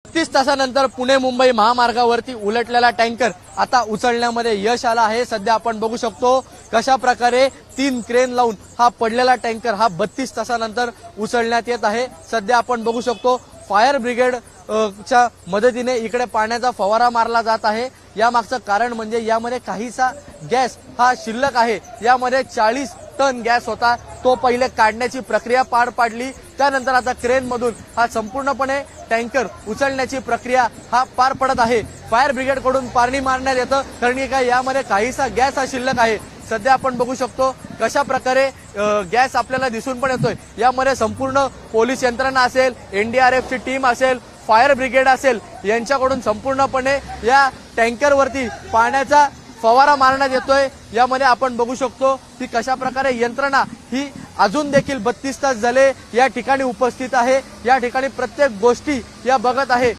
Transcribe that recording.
30 तासानंतर पुणे मुंबई महामार्गावरती उलटलेला टँकर आता उचलण्यामध्ये यश आलं आहे। सध्या आपण बघू शकतो कशा प्रकारे 3 क्रेन लावून हा पडलेला टँकर हा 32 तासानंतर उचलण्यात येत आहे। सध्या आपण बघू शकतो फायर ब्रिगेड च्या मदतीने इकडे पाण्याचा फवारा मारला जात आहे। यामागचं कारण म्हणजे यामध्ये काहीसा गॅस हा शिल्लक आहे। यामध्ये 40 टन गॅस होता, तो पहिले काढण्याची प्रक्रिया पार पाडली। त्यानंतर आता क्रेन मधून हा संपूर्णपणे टँकर उचलण्याची प्रक्रिया हा पार पडत आहे। फायर ब्रिगेड कडून पाणी मारण्यात येतं कारण की यामध्ये काहीसा गॅस हा शिल्लक आहे। सध्या आपण बघू शकतो कशा प्रकारे गॅस आपल्याला दिसून पण येतोय। यामध्ये संपूर्ण पोलीस यंत्रणा असेल, एनडीआरएफ ची टीम असेल, फायर ब्रिगेड असेल, यांच्याकडून संपूर्णपणे या टँकरवरती पाण्याचा फवारा मारण्यात येतोय। यामध्ये आपण बघू शकतो की कशा प्रकारे यंत्रणा ही अजून देखील 32 तास झाले या ठिकाणी उपस्थित आहे। या ठिकाणी प्रत्येक गोष्टी या बघत आहे।